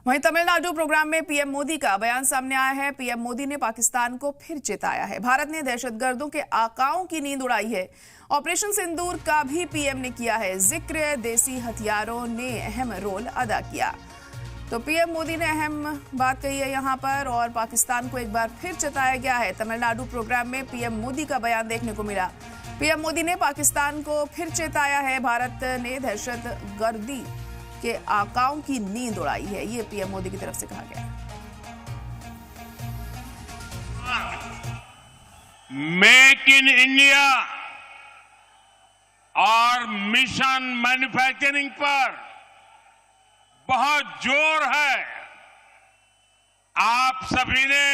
वहीं तमिलनाडु प्रोग्राम में पीएम मोदी का बयान सामने आया है। पीएम मोदी ने पाकिस्तान को फिर चेताया है। भारत ने दहशतगर्दों के आकाओं की नींद उड़ाई है। ऑपरेशन सिंदूर का भी पीएम ने किया है जिक्र। देसी हथियारों ने अहम रोल अदा किया। तो पीएम मोदी ने अहम बात कही है यहाँ पर और पाकिस्तान को एक बार फिर चेताया गया है। तमिलनाडु प्रोग्राम में पीएम मोदी का बयान देखने को मिला। पीएम मोदी ने पाकिस्तान को फिर चेताया है। भारत ने दहशतगर्दी के आकाओं की नींद उड़ाई है, ये पीएम मोदी की तरफ से कहा गया है। मेक इन इंडिया और मिशन मैन्युफैक्चरिंग पर बहुत जोर है। आप सभी ने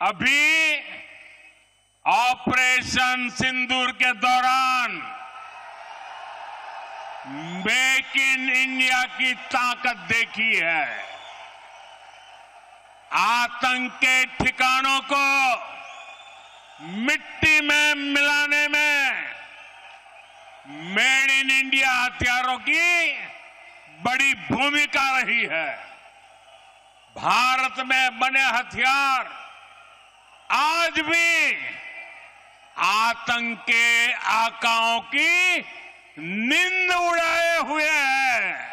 अभी ऑपरेशन सिंदूर के दौरान मेक इन इंडिया की ताकत देखी है। आतंक के ठिकानों को मिट्टी में मिलाने में मेड इन इंडिया हथियारों की बड़ी भूमिका रही है। भारत में बने हथियार आज भी आतंक के आकाओं की नींद उड़ाए हुए हैं।